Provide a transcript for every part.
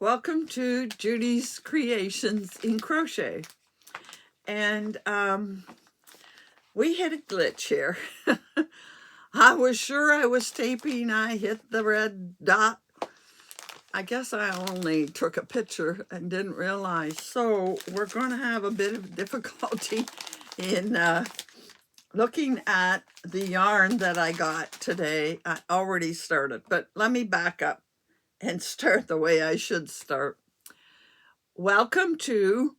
Welcome to Judy's Creations in Crochet. And we had a glitch here. I was sure I was taping. I hit the red dot. I guess I only took a picture and didn't realize. So we're going to have a bit of difficulty in looking at the yarn that I got today. I already started, but let me back up and start the way I should start. Welcome to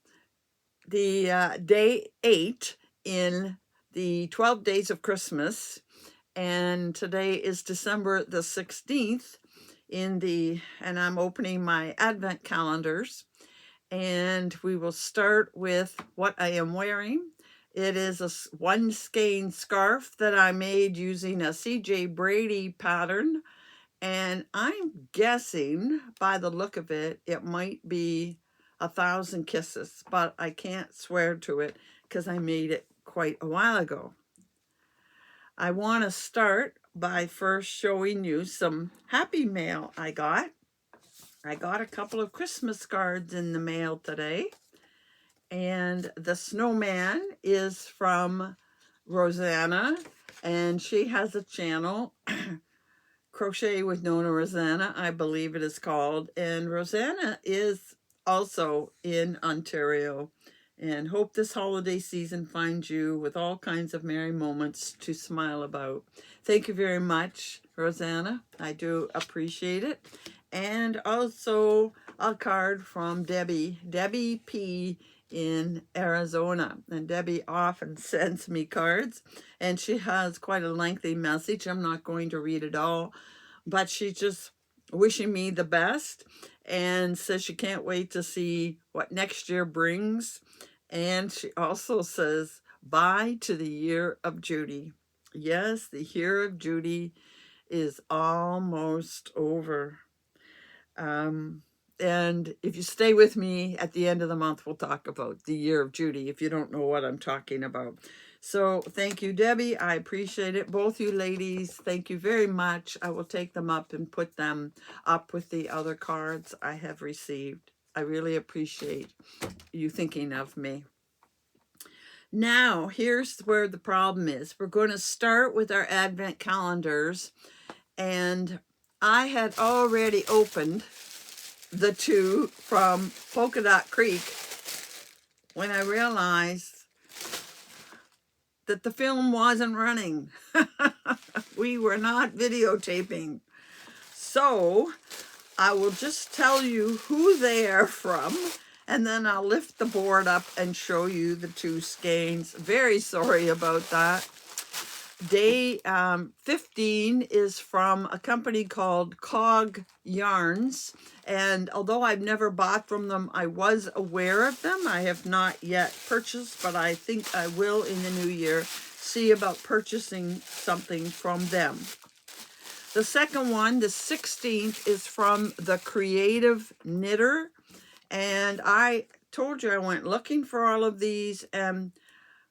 the day 8 in the 12 days of Christmas, and today is December the 16th and I'm opening my advent calendars, and we will start with what I am wearing. It is a one skein scarf that I made using a CJ Brady pattern, and I'm guessing by the look of it, it might be 1,000 kisses, but I can't swear to it because I made it quite a while ago. I want to start by first showing you some happy mail I got. I got a couple of Christmas cards in the mail today, and the snowman is from Rosanna, and she has a channel Crochet with Nona Rosanna, I believe it is called. And Rosanna is also in Ontario. And hope this holiday season finds you with all kinds of merry moments to smile about. Thank you very much, Rosanna. I do appreciate it. And also a card from Debbie P. in Arizona. And Debbie often sends me cards, and she has quite a lengthy message. I'm not going to read it all, but she's just wishing me the best and says she can't wait to see what next year brings. And she also says bye to the year of Judy. Yes, the year of Judy is almost over. And if you stay with me at the end of the month, we'll talk about the year of Judy if you don't know what I'm talking about. So thank you, Debbie. I appreciate it. Both you ladies, thank you very much. I will take them up and put them up with the other cards I have received. I really appreciate you thinking of me. Now, here's where the problem is. We're going to start with our advent calendars, and I had already opened the two from Polka Dot Creek when I realized that the film wasn't running. We were not videotaping. So I will just tell you who they are from, and then I'll lift the board up and show you the two skeins. Very sorry about that. Day 15 is from a company called Cog Yarns, and although I've never bought from them, I was aware of them. I have not yet purchased, but I think I will in the new year see about purchasing something from them. The second one, the 16th, is from the Creative Knitter, and I told you I went looking for all of these, and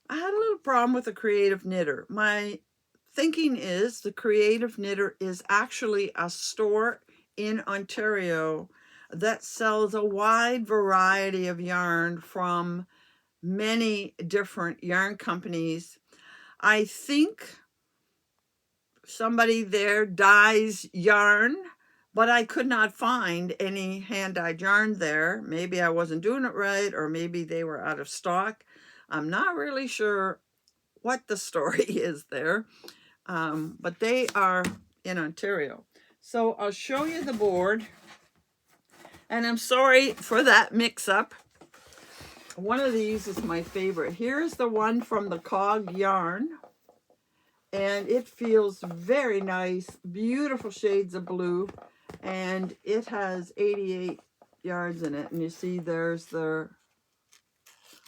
I had a little problem with the Creative Knitter. My thinking is the Creative Knitter is actually a store in Ontario that sells a wide variety of yarn from many different yarn companies. I think somebody there dyes yarn, but I could not find any hand-dyed yarn there. Maybe I wasn't doing it right, or maybe they were out of stock. I'm not really sure what the story is there, but they are in Ontario. So I'll show you the board, and I'm sorry for that mix-up. One of these is my favorite. Here's the one from the Cog Yarn, and it feels very nice, beautiful shades of blue, and it has 88 yards in it. And you see there's the,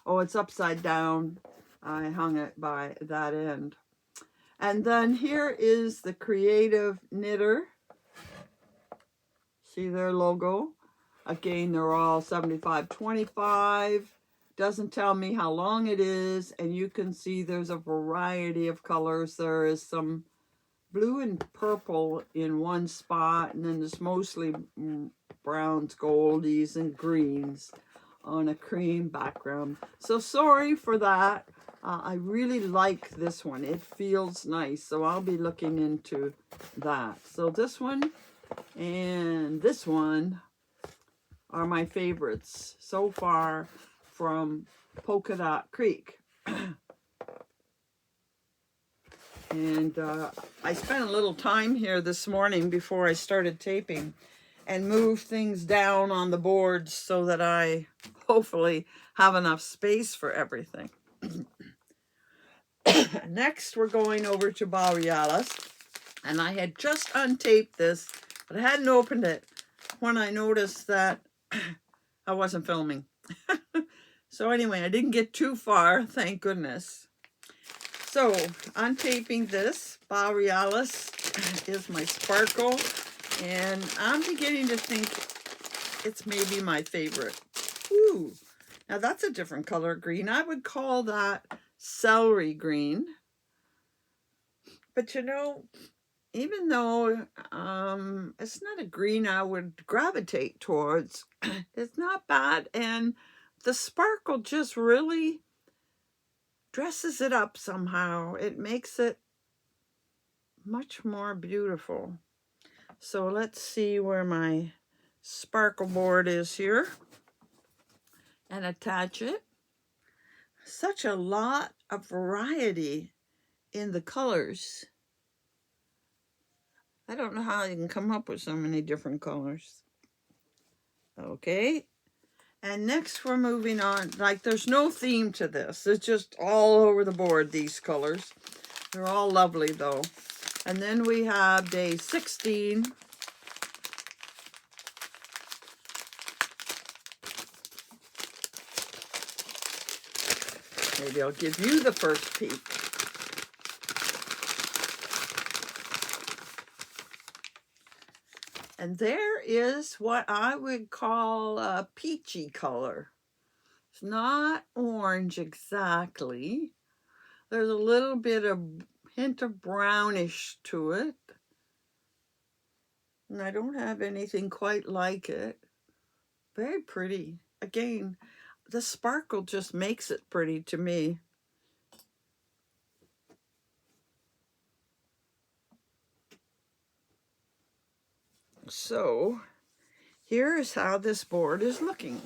oh, it's upside down. I hung it by that end. And then here is the Creative Knitter. See their logo? Again, they're all 75-25. Doesn't tell me how long it is, and you can see there's a variety of colors. There is some blue and purple in one spot, and then there's mostly browns, goldies, and greens on a cream background. So sorry for that. I really like this one. It feels nice, so I'll be looking into that. So this one and this one are my favorites so far from Polka Dot Creek. And I spent a little time here this morning before I started taping and moved things down on the boards so that I hopefully have enough space for everything. Next, we're going over to Borealis, and I had just untaped this, but I hadn't opened it when I noticed that I wasn't filming. So anyway, I didn't get too far, thank goodness. So, untaping this, Borealis is my sparkle, and I'm beginning to think it's maybe my favorite. Ooh, now that's a different color green. I would call that celery green. But you know, even though it's not a green I would gravitate towards, it's not bad. And the sparkle just really dresses it up somehow. It makes it much more beautiful. So let's see where my sparkle board is here and attach it. Such a lot of variety in the colors. I don't know how you can come up with so many different colors. Okay. And next we're moving on. Like, there's no theme to this. It's just all over the board, these colors. They're all lovely though. And then we have day 16. Maybe I'll give you the first peek. And there is what I would call a peachy color. It's not orange exactly. There's a little bit of hint of brownish to it. And I don't have anything quite like it. Very pretty. Again, the sparkle just makes it pretty to me. So, here is how this board is looking.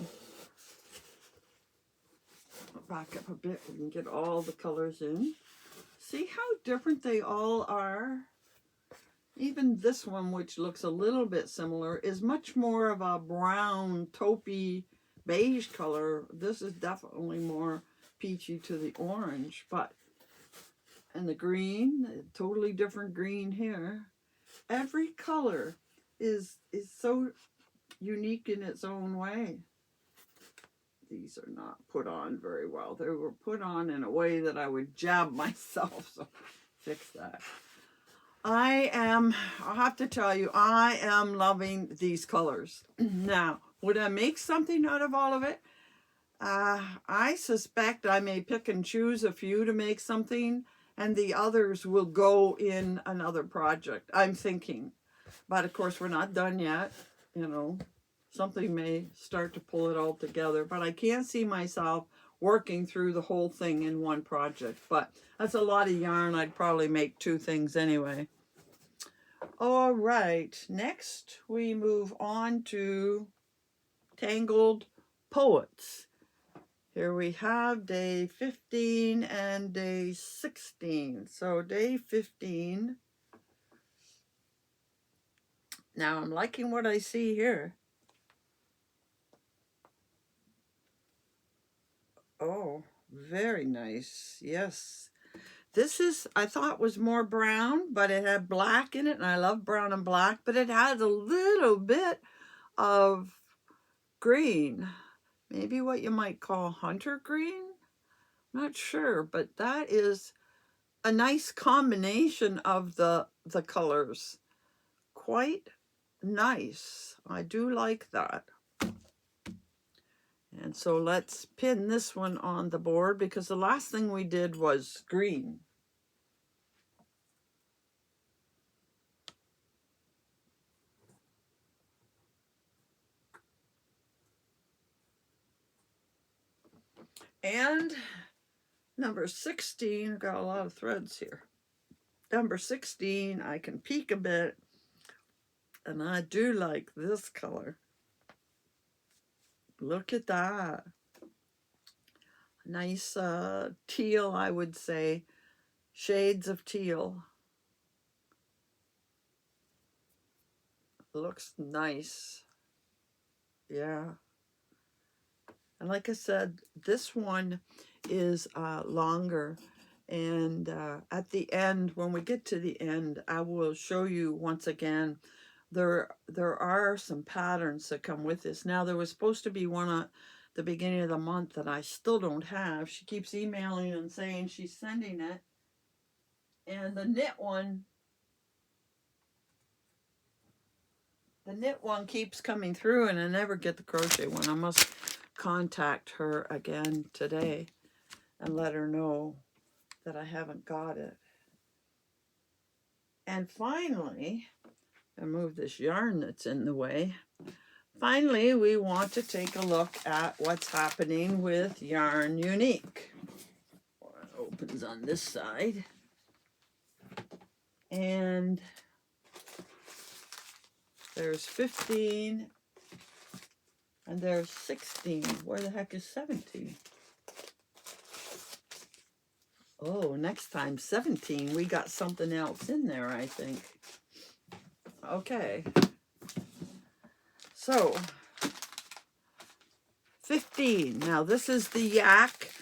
I'll back up a bit, we can get all the colors in. See how different they all are? Even this one, which looks a little bit similar, is much more of a brown, taupey, beige color. This is definitely more peachy to the orange, but, and the green, a totally different green here. Every color is so unique in its own way. These are not put on very well. They were put on in a way that I would jab myself, so fix that. I'll have to tell you, I am loving these colors. Now, would I make something out of all of it? I suspect I may pick and choose a few to make something, and the others will go in another project, I'm thinking. But of course, we're not done yet, you know. Something may start to pull it all together, but I can't see myself working through the whole thing in one project. But that's a lot of yarn. I'd probably make two things anyway. All right, next we move on to Tangled Poets. Here we have day 15 and day 16. So day 15. Now I'm liking what I see here. Oh, very nice. Yes. This is, I thought was more brown, but it had black in it, and I love brown and black, but it has a little bit of green. Maybe what you might call hunter green? Not sure, but that is a nice combination of the colors. Quite nice. I do like that. And so let's pin this one on the board because the last thing we did was green. And number 16, I've got a lot of threads here. Number 16, I can peek a bit, and I do like this color. Look at that. Nice teal, I would say. Shades of teal. Looks nice. Yeah. And like I said, this one is longer. And at the end, when we get to the end, I will show you once again, there are some patterns that come with this. Now, there was supposed to be one at the beginning of the month that I still don't have. She keeps emailing and saying she's sending it. And the knit one keeps coming through, and I never get the crochet one. I must contact her again today and let her know that I haven't got it. And finally, I move this yarn that's in the way. Finally, we want to take a look at what's happening with Yarn Unique. It opens on this side. And there's 15 and there's 16. Where the heck is 17? Oh, next time 17, we got something else in there, I think. Okay. So, 15. Now, this is the yak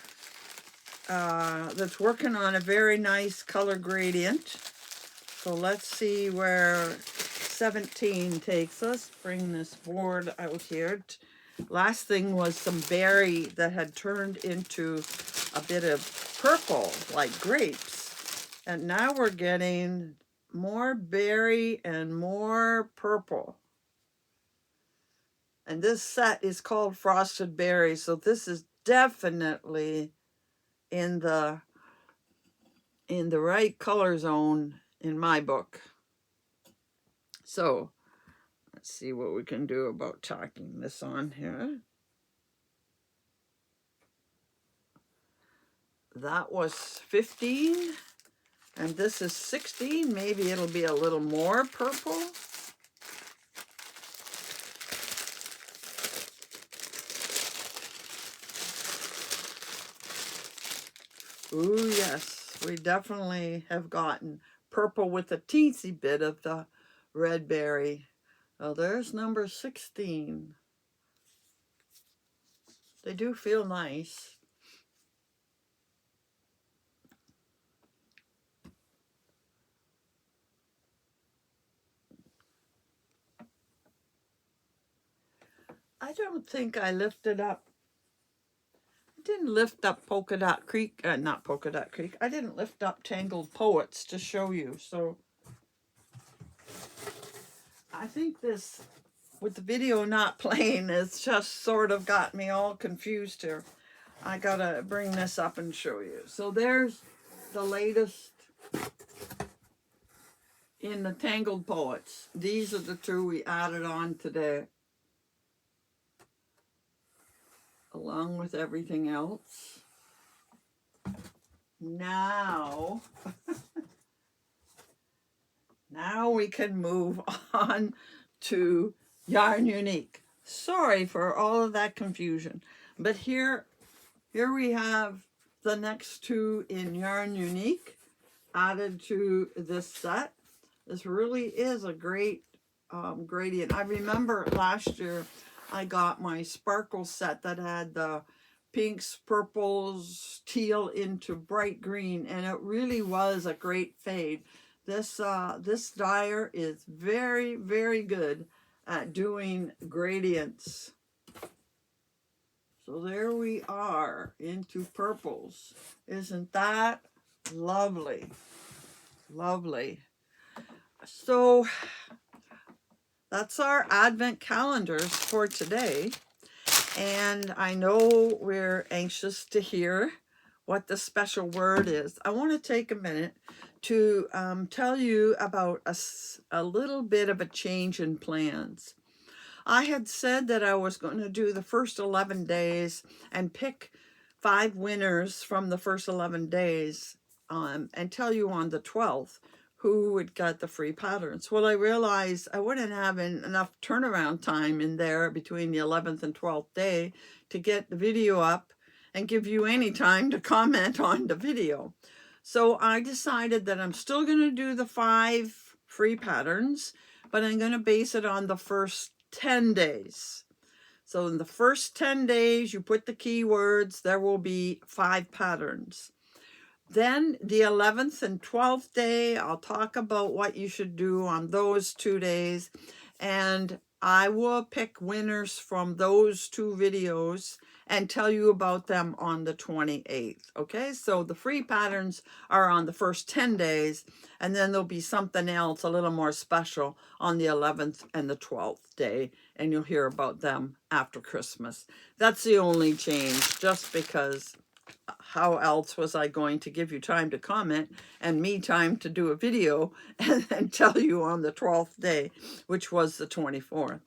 that's working on a very nice color gradient. So let's see where 17 takes us. Bring this board out here. Last thing was some berry that had turned into a bit of purple, like grapes. And now we're getting more berry and more purple. And this set is called Frosted Berries. So this is definitely in the right color zone in my book. So let's see what we can do about tacking this on here. That was 15, and this is 16. Maybe it'll be a little more purple. Ooh, yes, we definitely have gotten purple with a teensy bit of the red berry. Oh, there's number 16. They do feel nice. I don't think I lifted up. I didn't lift up Polka Dot Creek, not Polka Dot Creek. I didn't lift up Tangled Poets to show you. So I think this, with the video not playing, it's just sort of got me all confused here. I gotta bring this up and show you. So there's the latest in the Tangled Poets. These are the two we added on today, along with everything else. Now, now we can move on to Yarn Unique. Sorry for all of that confusion, but here we have the next two in Yarn Unique added to this set. This really is a great gradient. I remember last year I got my sparkle set that had the pinks, purples, teal into bright green, and it really was a great fade. This dyer is very, very good at doing gradients. So there we are into purples. Isn't that lovely? Lovely. So that's our advent calendars for today. And I know we're anxious to hear what the special word is. I want to take a minute to tell you about a little bit of a change in plans. I had said that I was going to do the first 11 days and pick 5 winners from the first 11 days and tell you on the 12th who would get the free patterns. Well, I realized I wouldn't have enough turnaround time in there between the 11th and 12th day to get the video up and give you any time to comment on the video. So I decided that I'm still going to do the 5 free patterns, but I'm going to base it on the first 10 days. So in the first 10 days, you put the keywords, there will be 5 patterns. Then the 11th and 12th day, I'll talk about what you should do on those 2 days. And I will pick winners from those 2 videos and tell you about them on the 28th. Okay, so the free patterns are on the first 10 days, and then there'll be something else a little more special on the 11th and the 12th day, and you'll hear about them after Christmas. That's the only change, just because how else was I going to give you time to comment and me time to do a video and tell you on the 12th day, which was the 24th.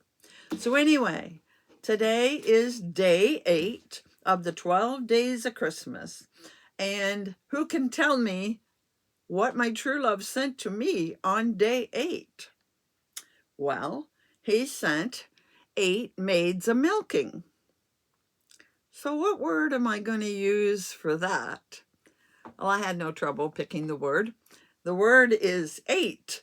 So anyway, today is day 8 of the 12 days of Christmas. And who can tell me what my true love sent to me on day 8? Well, he sent 8 maids a milking. So what word am I going to use for that? Well, I had no trouble picking the word. The word is 8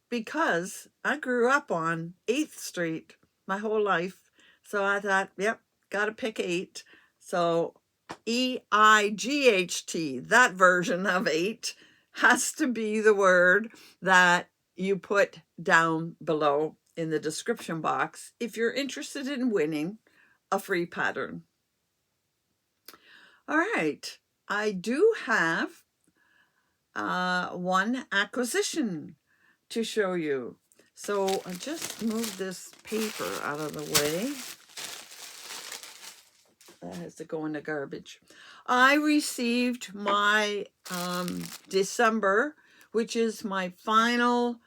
because I grew up on 8th Street my whole life. So I thought, yep, got to pick 8. So EIGHT, that version of 8, has to be the word that you put down below in the description box if you're interested in winning a free pattern. All right, I do have one acquisition to show you. So I just move this paper out of the way. That has to go in the garbage. I received my December, which is my final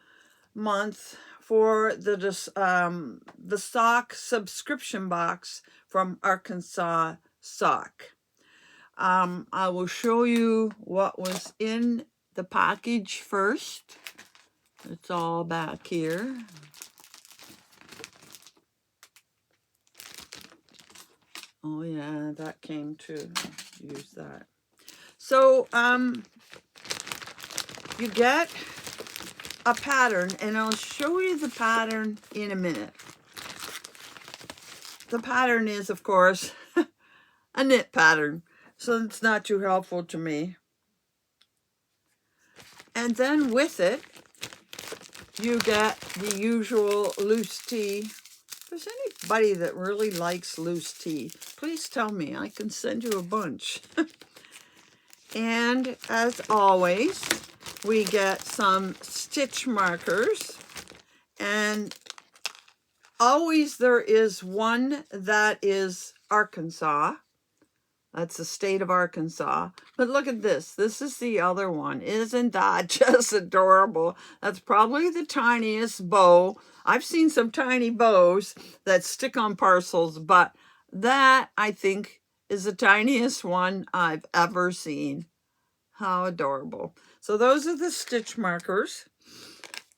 month for the sock subscription box from Arkansas Sock. I will show you what was in the package first. It's all back here. Oh yeah, that came to use that. So you get a pattern, and I'll show you the pattern in a minute. The pattern is, of course, a knit pattern, so it's not too helpful to me. And then with it, you get the usual loose tee. If there's anybody that really likes loose tee, please tell me. I can send you a bunch. And as always, we get some stitch markers. And always there is one that is Arkansas. That's the state of Arkansas. But look at this. This is the other one. Isn't that just adorable? That's probably the tiniest bow. I've seen some tiny bows that stick on parcels, but that, I think, is the tiniest one I've ever seen. How adorable. So those are the stitch markers.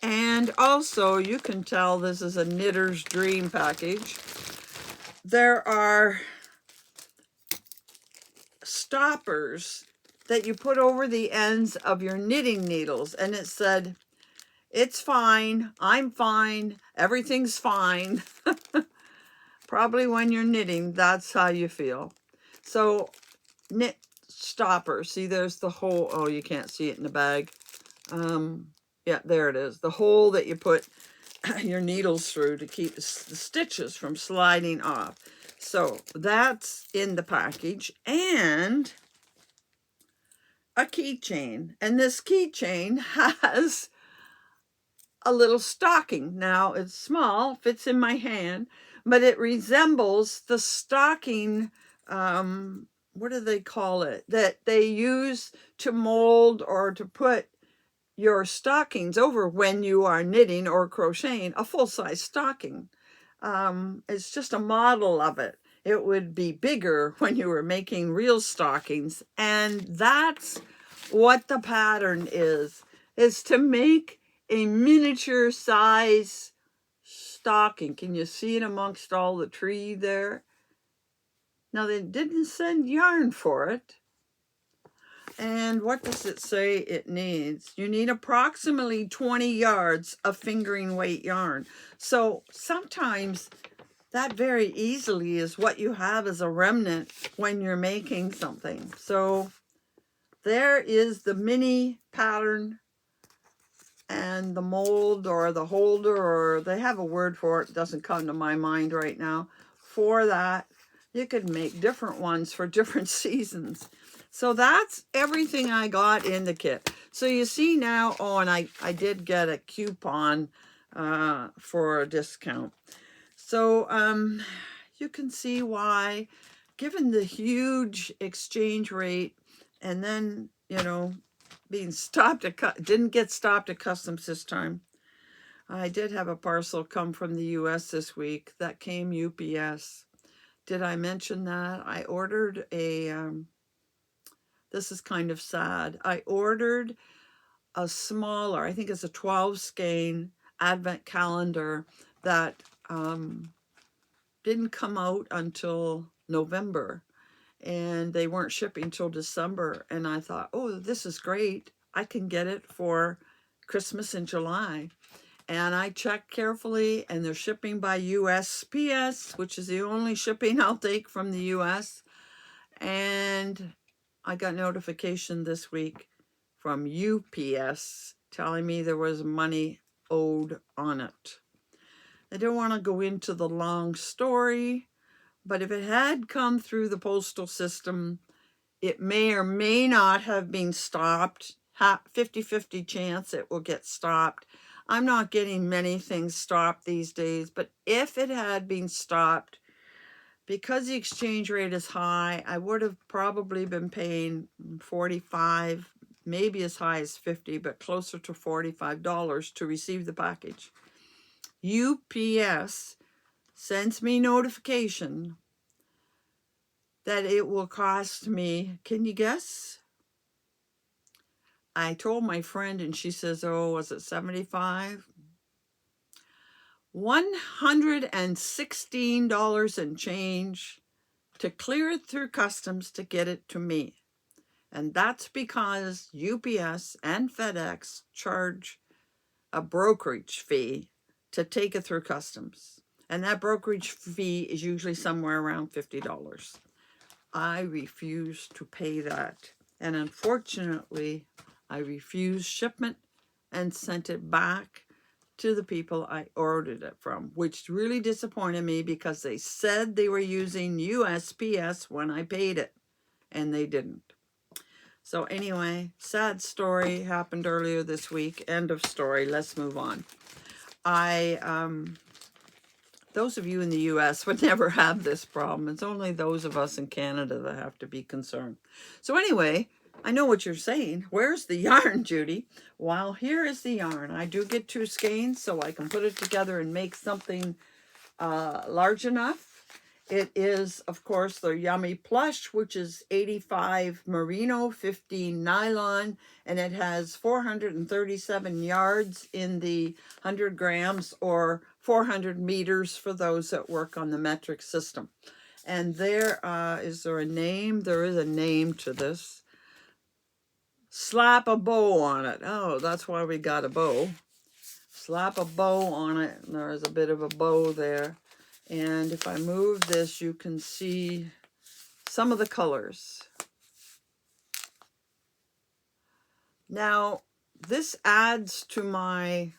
And also, you can tell this is a Knitter's Dream package. There are stoppers that you put over the ends of your knitting needles, and it said, "It's fine, I'm fine, everything's fine." Probably when you're knitting, that's how you feel. So knit stopper, see there's the hole. Oh, you can't see it in the bag. Yeah, there it is, the hole that you put your needles through to keep the stitches from sliding off. So that's in the package, and a keychain. And this keychain has a little stocking. Now it's small, fits in my hand, but it resembles the stocking, what do they call it, that they use to mold or to put your stockings over when you are knitting or crocheting, a full-size stocking. It's just a model of it. it would be bigger when you were making real stockings. And that's what the pattern is to make a miniature size stocking. Can you see it amongst all the tree there? Now, they didn't send yarn for it. And what does it say it needs? You need approximately 20 yards of fingering weight yarn. So sometimes that very easily is what you have as a remnant when you're making something. So there is the mini pattern and the mold or the holder, or they have a word for it. It doesn't come to my mind right now. For that, you could make different ones for different seasons. So that's everything I got in the kit. So you see now, oh, and I did get a coupon for a discount. So you can see why, given the huge exchange rate, and then, you know, being stopped at, didn't get stopped at customs this time. I did have a parcel come from the US this week that came UPS. Did I mention that? I ordered a, this is kind of sad. I ordered a smaller, I think it's a 12 skein advent calendar that didn't come out until November, and they weren't shipping till December. And I thought, oh, this is great. I can get it for Christmas in July. And I checked carefully, and they're shipping by USPS, which is the only shipping I'll take from the US. And I got notification this week from UPS telling me there was money owed on it. I don't want to go into the long story, but if it had come through the postal system, it may or may not have been stopped. 50-50 chance it will get stopped. I'm not getting many things stopped these days, but if it had been stopped, because the exchange rate is high, I would have probably been paying $45, maybe as high as $50, but closer to $45 to receive the package. UPS sends me notification that it will cost me, can you guess? I told my friend and she says, oh, was it 75? $116 and change to clear it through customs to get it to me. And that's because UPS and FedEx charge a brokerage fee to take it through customs. And that brokerage fee is usually somewhere around $50. I refuse to pay that. And unfortunately, I refused shipment and sent it back to the people I ordered it from, which really disappointed me because they said they were using USPS when I paid it, and they didn't. So anyway, sad story happened earlier this week. End of story. Let's move on. Those of you in the US would never have this problem. It's only those of us in Canada that have to be concerned. So anyway, I know what you're saying. Where's the yarn, Judy? Well, here is the yarn. I do get 2 skeins, so I can put it together and make something large enough. It is, of course, the Yummy Plush, which is 85 merino, 15 nylon, and it has 437 yards in the 100 grams, or 400 meters for those that work on the metric system. And there, is there a name? There is a name to this. Slap a bow on it. Oh, that's why we got a bow. Slap a bow on it, and there's a bit of a bow there. And if I move this, you can see some of the colors. Now, this adds to my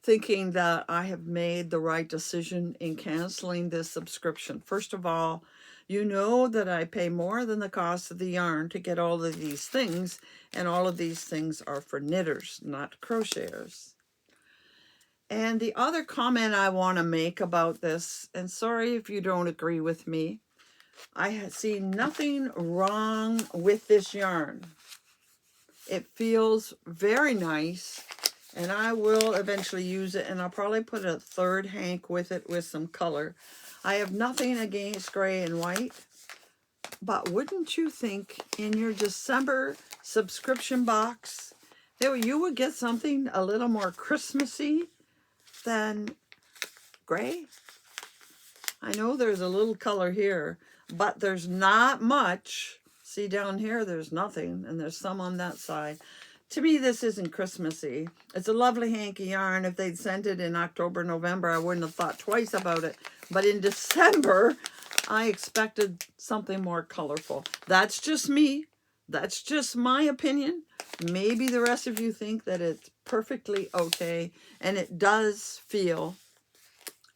thinking that I have made the right decision in canceling this subscription. First of all, you know that I pay more than the cost of the yarn to get all of these things, and all of these things are for knitters, not crocheters. And the other comment I want to make about this, and sorry if you don't agree with me, I see nothing wrong with this yarn. It feels very nice. And I will eventually use it, and I'll probably put a third hank with it with some color. I have nothing against gray and white, but wouldn't you think in your December subscription box that you would get something a little more Christmassy than gray? I know there's a little color here, but there's not much. See down here, there's nothing, and there's some on that side. To me, this isn't Christmassy. It's a lovely hanky yarn. If they'd sent it in October, November, I wouldn't have thought twice about it. But in December, I expected something more colorful. That's just me. That's just my opinion. Maybe the rest of you think that it's perfectly okay, and it does feel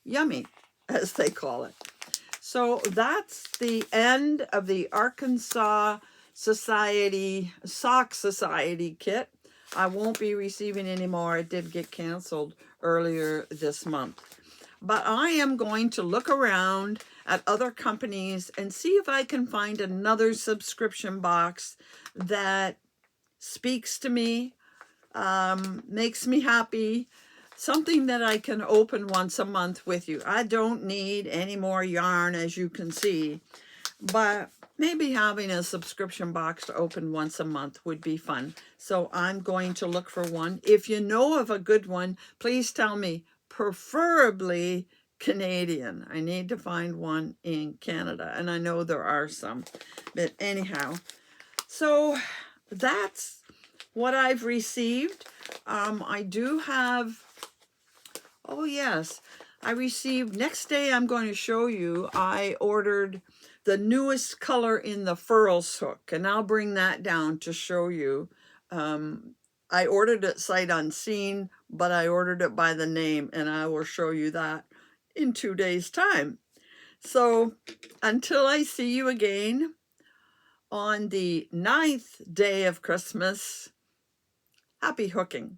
yummy, as they call it. So that's the end of the Arkansas Society Sock Society kit. I won't be receiving any more. It did get canceled earlier this month. But I am going to look around at other companies and see if I can find another subscription box that speaks to me, makes me happy, something that I can open once a month with you. I don't need any more yarn, as you can see, but maybe having a subscription box to open once a month would be fun. So I'm going to look for one. If you know of a good one, please tell me, preferably Canadian. I need to find one in Canada, and I know there are some. But anyhow, so that's what I've received. I do have, oh yes, I received, next day I'm going to show you, I ordered the newest color in the Furls hook, and I'll bring that down to show you. I ordered it sight unseen, but I ordered it by the name, and I will show you that in 2 days' time. So until I see you again on the 9th day of Christmas, happy hooking.